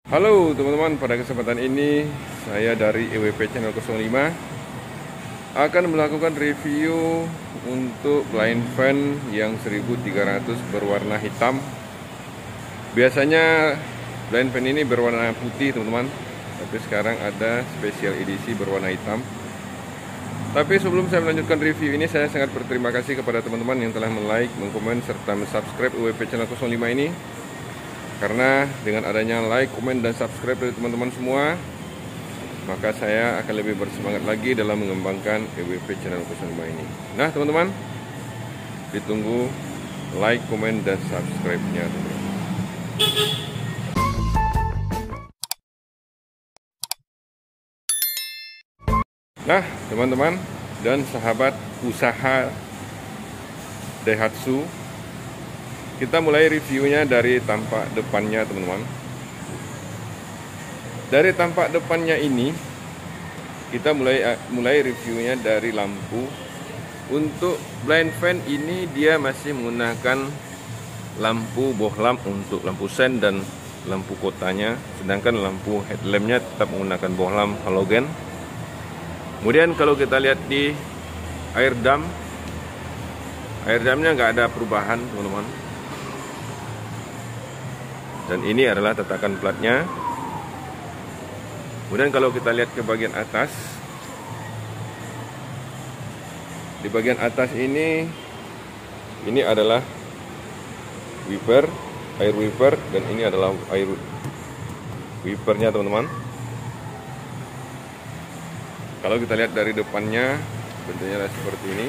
Halo teman-teman, pada kesempatan ini saya dari EWP Channel 05 akan melakukan review untuk blind fan yang 1300 berwarna hitam. Biasanya blind fan ini berwarna putih teman-teman, tapi sekarang ada special edisi berwarna hitam. Tapi sebelum saya melanjutkan review ini, saya sangat berterima kasih kepada teman-teman yang telah like, mengkomen, serta subscribe EWP Channel 05 ini. Karena dengan adanya like, komen, dan subscribe dari teman-teman semua, maka saya akan lebih bersemangat lagi dalam mengembangkan EWP Channel 05 ini. Nah teman-teman, ditunggu like, komen, dan subscribe-nya teman-teman. Nah teman-teman dan sahabat usaha Daihatsu, kita mulai reviewnya dari tampak depannya teman-teman. Dari tampak depannya ini, kita mulai reviewnya dari lampu. Untuk blind fan ini dia masih menggunakan lampu bohlam untuk lampu sen dan lampu kotanya, sedangkan lampu headlampnya tetap menggunakan bohlam halogen. Kemudian kalau kita lihat di air damnya nggak ada perubahan teman-teman. Dan ini adalah tatakan platnya. Kemudian kalau kita lihat ke bagian atas, di bagian atas ini adalah wiper, air wiper, dan ini adalah air wipernya teman-teman. Kalau kita lihat dari depannya, bentuknya adalah seperti ini.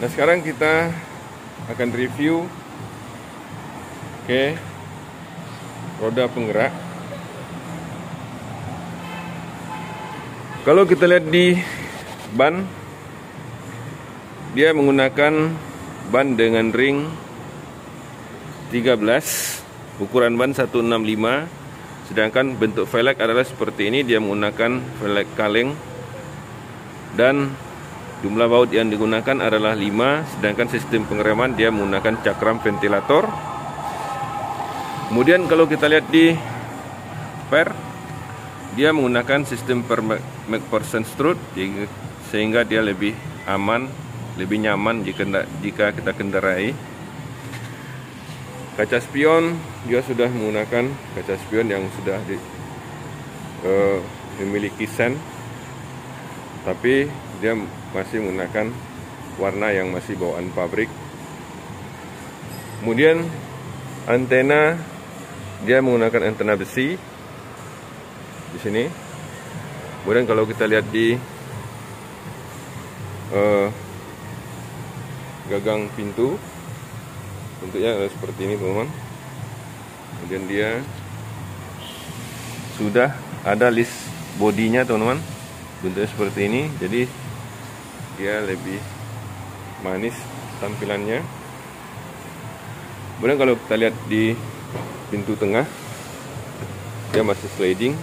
Nah sekarang kita akan review ke roda penggerak. Kalau kita lihat di ban, dia menggunakan ban dengan ring 13, ukuran ban 165, sedangkan bentuk velg adalah seperti ini. Dia menggunakan velg kaleng dan jumlah baut yang digunakan adalah 5, sedangkan sistem pengereman dia menggunakan cakram ventilator. Kemudian kalau kita lihat di per, dia menggunakan sistem per McPherson strut, sehingga dia lebih aman, lebih nyaman jika kita kendarai. Kaca spion dia sudah menggunakan kaca spion yang sudah memiliki sen, tapi dia masih menggunakan warna yang masih bawaan pabrik. Kemudian antena dia menggunakan antena besi di sini. Kemudian kalau kita lihat di gagang pintu, bentuknya adalah seperti ini teman-teman. Kemudian dia sudah ada list bodinya teman-teman, bentuknya seperti ini. Jadi dia lebih manis tampilannya. Kemudian kalau kita lihat di pintu tengah, dia masih sliding.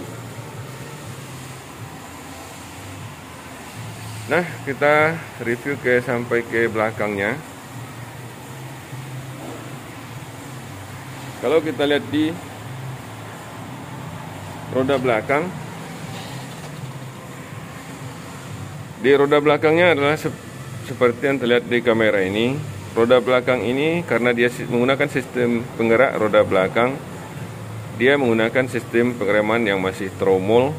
Nah kita review sampai ke belakangnya. Kalau kita lihat di roda belakang, di roda belakangnya adalah seperti yang terlihat di kamera ini. Roda belakang ini karena dia menggunakan sistem penggerak roda belakang, dia menggunakan sistem pengereman yang masih tromol.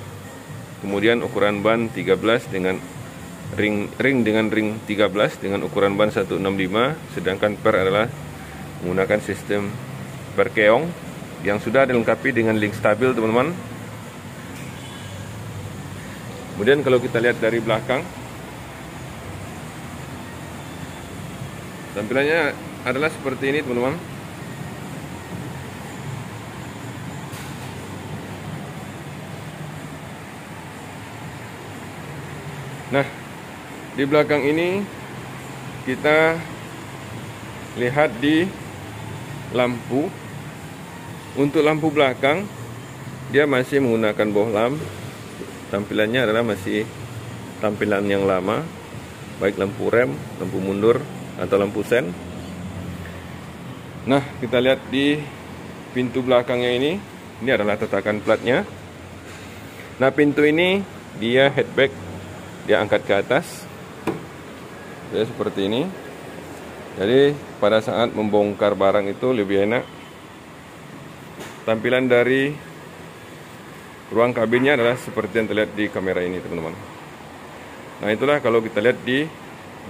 Kemudian ukuran ban 13 dengan ring dengan ring 13 dengan ukuran ban 165, sedangkan per adalah menggunakan sistem per keong yang sudah dilengkapi dengan link stabil teman-teman. Kemudian kalau kita lihat dari belakang, tampilannya adalah seperti ini teman-teman. Nah di belakang ini kita lihat di lampu. Untuk lampu belakang dia masih menggunakan bohlam. Tampilannya adalah masih tampilan yang lama, baik lampu rem, lampu mundur, atau lampu sen. Nah, kita lihat di pintu belakangnya ini adalah tatakan platnya. Nah, pintu ini dia headback, dia angkat ke atas. Jadi seperti ini. Jadi pada saat membongkar barang itu lebih enak. Tampilan dari ruang kabinnya adalah seperti yang terlihat di kamera ini, teman-teman. Nah, itulah kalau kita lihat di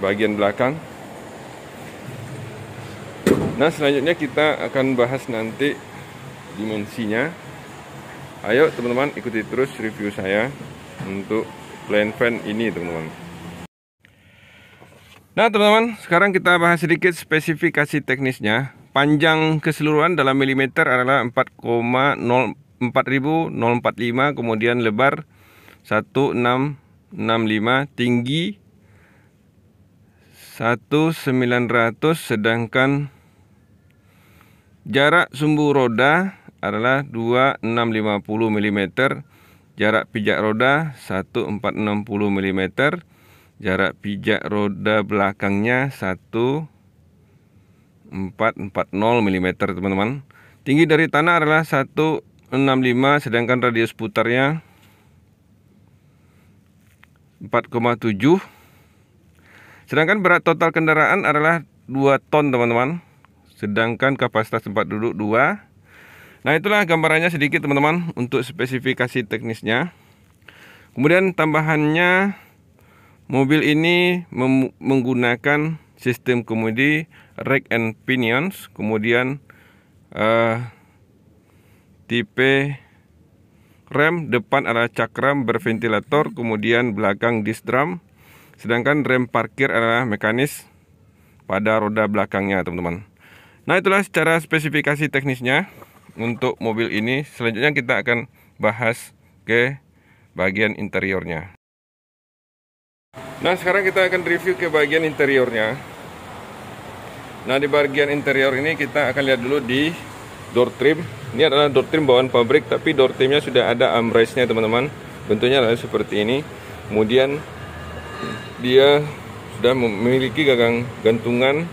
bagian belakang. Nah, selanjutnya kita akan bahas nanti dimensinya. Ayo teman-teman, ikuti terus review saya untuk plain fan ini, teman-teman. Nah teman-teman, sekarang kita bahas sedikit spesifikasi teknisnya. Panjang keseluruhan dalam milimeter adalah 4,045, kemudian lebar 1665, tinggi 1900, sedangkan jarak sumbu roda adalah 2650 mm, jarak pijak roda 1460 mm, jarak pijak roda belakangnya 1440 mm, teman-teman. Tinggi dari tanah adalah 165, sedangkan radius putarnya 4,7. Sedangkan berat total kendaraan adalah 2 ton, teman-teman. Sedangkan kapasitas tempat duduk 2. Nah, itulah gambarannya sedikit, teman-teman, untuk spesifikasi teknisnya. Kemudian tambahannya, mobil ini menggunakan sistem kemudi rack and pinions, kemudian tipe rem depan adalah cakram berventilator, kemudian belakang disc drum, sedangkan rem parkir adalah mekanis pada roda belakangnya, teman-teman. Nah, itulah secara spesifikasi teknisnya untuk mobil ini. Selanjutnya kita akan bahas ke bagian interiornya. Nah, sekarang kita akan review ke bagian interiornya. Nah, di bagian interior ini kita akan lihat dulu di door trim. Ini adalah door trim bawaan pabrik, tapi door trimnya sudah ada armrestnya, teman-teman. Bentuknya adalah seperti ini. Kemudian dia sudah memiliki gagang gantungan,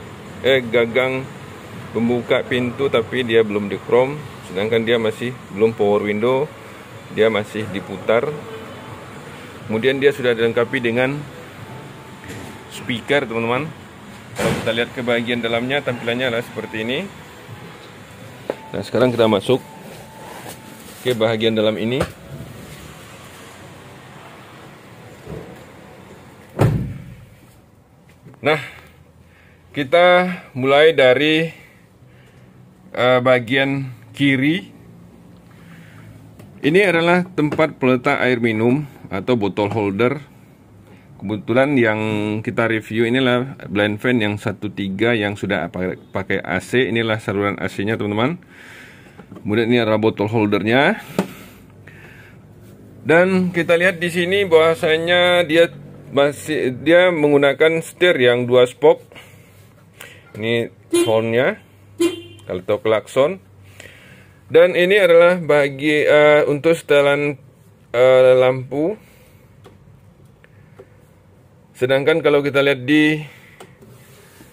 gagang pembuka pintu, tapi dia belum di chrome. Sedangkan dia masih belum power window, dia masih diputar. Kemudian dia sudah dilengkapi dengan speaker, teman-teman. Kalau kita lihat ke bagian dalamnya, tampilannya adalah seperti ini. Nah, sekarang kita masuk ke bagian dalam ini. Nah, kita mulai dari bagian kiri. Ini adalah tempat peletak air minum atau botol holder. Kebetulan yang kita review inilah blind fan yang 1.3 yang sudah pakai AC. Inilah saluran AC-nya, teman-teman. Kemudian ini adalah botol holdernya. Dan kita lihat di sini bahwasanya dia menggunakan setir yang 2 spoke. Ini hornnya, atau klakson. Dan ini adalah untuk setelan lampu. Sedangkan kalau kita lihat di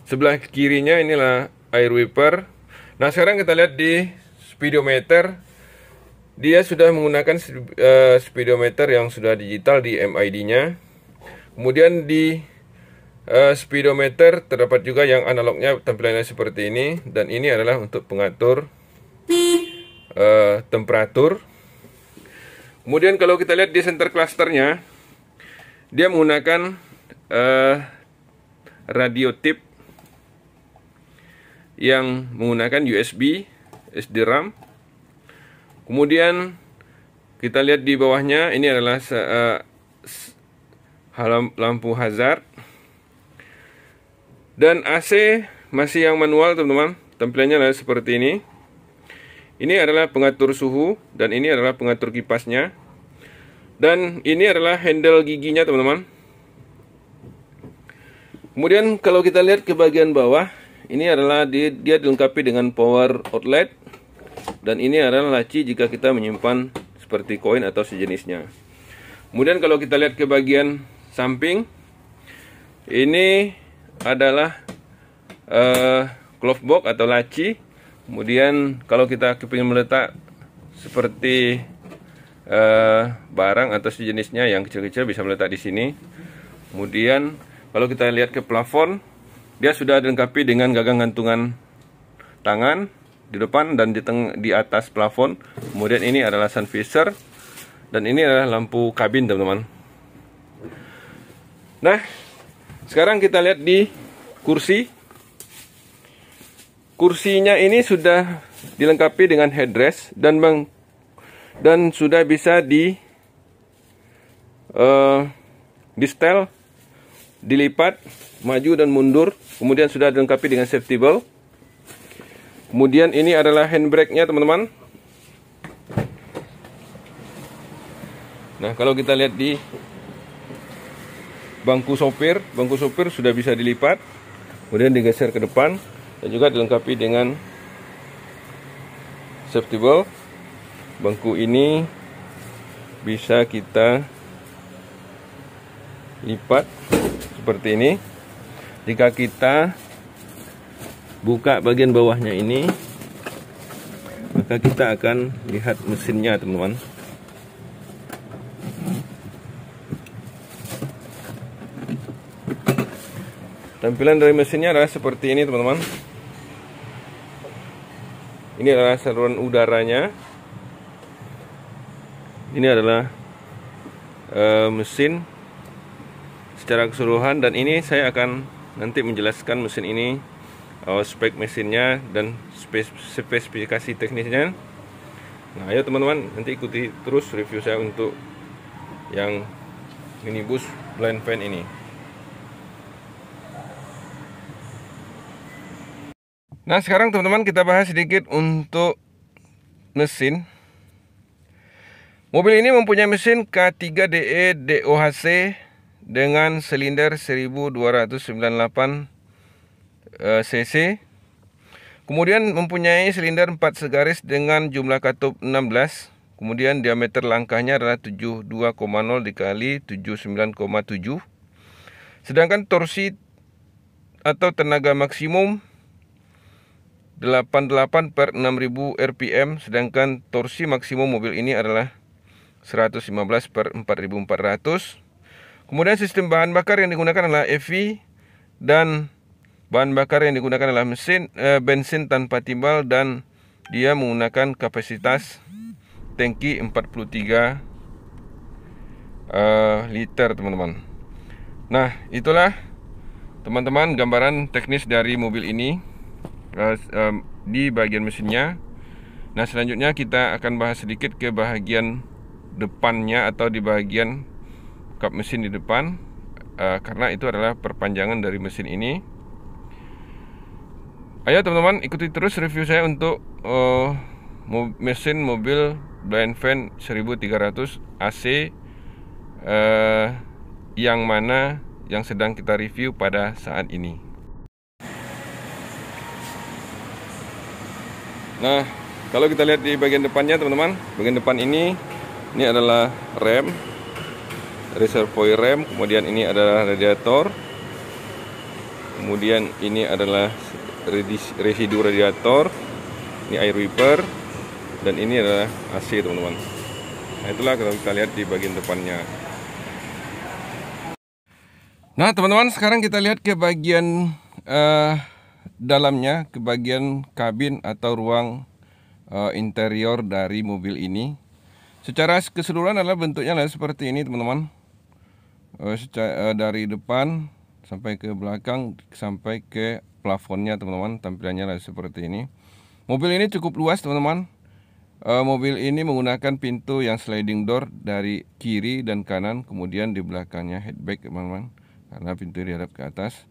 sebelah kirinya, inilah air wiper. Nah, sekarang kita lihat di speedometer. Dia sudah menggunakan speedometer yang sudah digital di MID-nya. Kemudian di speedometer terdapat juga yang analognya, tampilannya seperti ini. Dan ini adalah untuk pengatur temperatur. Kemudian kalau kita lihat di center clusternya, dia menggunakan radio tip yang menggunakan USB, SD RAM. Kemudian kita lihat di bawahnya, ini adalah lampu hazard. Dan AC masih yang manual, teman-teman. Tampilannya adalah seperti ini. Ini adalah pengatur suhu, dan ini adalah pengatur kipasnya. Dan ini adalah handle giginya, teman-teman. Kemudian kalau kita lihat ke bagian bawah, ini adalah dia dilengkapi dengan power outlet. Dan ini adalah laci jika kita menyimpan seperti koin atau sejenisnya. Kemudian kalau kita lihat ke bagian samping, ini adalah glove box atau laci. Kemudian kalau kita kepingin meletak seperti barang atau sejenisnya yang kecil-kecil bisa meletak di sini. Kemudian kalau kita lihat ke plafon, dia sudah dilengkapi dengan gagang gantungan tangan di depan dan di atas plafon. Kemudian ini adalah sun visor dan ini adalah lampu kabin, teman-teman. Nah, sekarang kita lihat di kursi. Kursinya ini sudah dilengkapi dengan headrest dan sudah bisa di setel, dilipat, maju dan mundur. Kemudian sudah dilengkapi dengan safety belt. Kemudian ini adalah handbrake-nya, teman-teman. Nah, kalau kita lihat di bangku sopir sudah bisa dilipat, kemudian digeser ke depan dan juga dilengkapi dengan safety belt. Bangku ini bisa kita lipat seperti ini. Jika kita buka bagian bawahnya ini, maka kita akan lihat mesinnya, teman-teman. Tampilan dari mesinnya adalah seperti ini, teman-teman. Ini adalah saluran udaranya. Ini adalah mesin secara keseluruhan, dan ini saya akan nanti menjelaskan mesin ini, spek mesinnya dan spesifikasi teknisnya. Nah, ayo teman-teman, nanti ikuti terus review saya untuk yang minibus blind van ini. Nah, sekarang teman-teman kita bahas sedikit untuk mesin. Mobil ini mempunyai mesin K3DE DOHC dengan silinder 1298 cc. Kemudian mempunyai silinder 4 segaris dengan jumlah katup 16. Kemudian diameter langkahnya adalah 72,0 dikali 79,7. Sedangkan torsi atau tenaga maksimum 88 per 6000 rpm. Sedangkan torsi maksimum mobil ini adalah 115 per 4400. Kemudian sistem bahan bakar yang digunakan adalah EV, dan bahan bakar yang digunakan adalah bensin tanpa timbal, dan dia menggunakan kapasitas tangki 43 liter, teman-teman. Nah, itulah teman-teman gambaran teknis dari mobil ini di bagian mesinnya. Nah, selanjutnya kita akan bahas sedikit ke bagian depannya atau di bagian kap mesin di depan, karena itu adalah perpanjangan dari mesin ini. Ayo teman-teman, ikuti terus review saya untuk mesin mobil blind van 1300 AC yang mana yang sedang kita review pada saat ini. Nah, kalau kita lihat di bagian depannya, teman-teman, bagian depan ini adalah rem, reservoir rem. Kemudian ini adalah radiator. Kemudian ini adalah residu radiator. Ini air wiper. Dan ini adalah AC, teman-teman. Nah, itulah kalau kita lihat di bagian depannya. Nah, teman-teman, sekarang kita lihat ke bagian dalamnya, ke bagian kabin atau ruang interior dari mobil ini. Secara keseluruhan adalah bentuknya adalah seperti ini, teman-teman. Dari depan sampai ke belakang sampai ke plafonnya, teman-teman, tampilannya adalah seperti ini. Mobil ini cukup luas, teman-teman. Mobil ini menggunakan pintu yang sliding door dari kiri dan kanan, kemudian di belakangnya headback, teman-teman, karena pintu dihadap ke atas.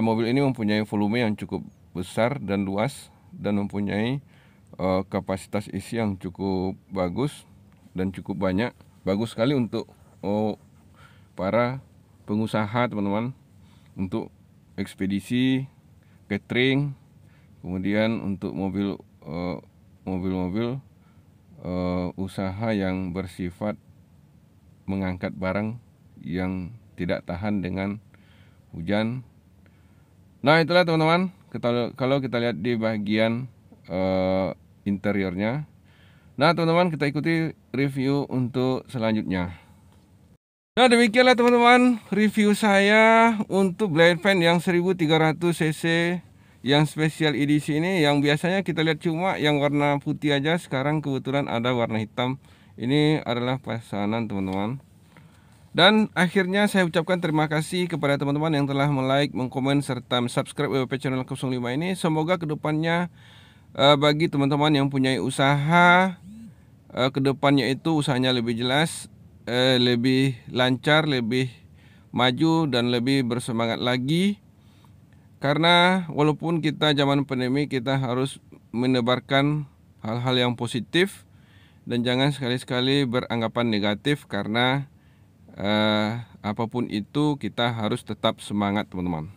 Mobil ini mempunyai volume yang cukup besar dan luas, dan mempunyai kapasitas isi yang cukup bagus dan cukup banyak. Bagus sekali untuk para pengusaha, teman-teman, untuk ekspedisi, catering, kemudian untuk mobil-mobil usaha yang bersifat mengangkat barang yang tidak tahan dengan hujan. Nah, itulah teman-teman, kalau kita lihat di bagian interiornya. Nah teman-teman, kita ikuti review untuk selanjutnya. Nah demikianlah teman-teman review saya untuk blind fan yang 1300 cc yang spesial edisi ini. Yang biasanya kita lihat cuma yang warna putih aja, sekarang kebetulan ada warna hitam. Ini adalah pesanan teman-teman. Dan akhirnya saya ucapkan terima kasih kepada teman-teman yang telah like, mengkomen, serta subscribe WWP channel 05 ini. Semoga kedepannya bagi teman-teman yang punya usaha, kedepannya itu usahanya lebih jelas, lebih lancar, lebih maju, dan lebih bersemangat lagi. Karena walaupun kita zaman pandemi, kita harus menebarkan hal-hal yang positif dan jangan sekali-sekali beranggapan negatif, karena apapun itu kita harus tetap semangat teman-teman.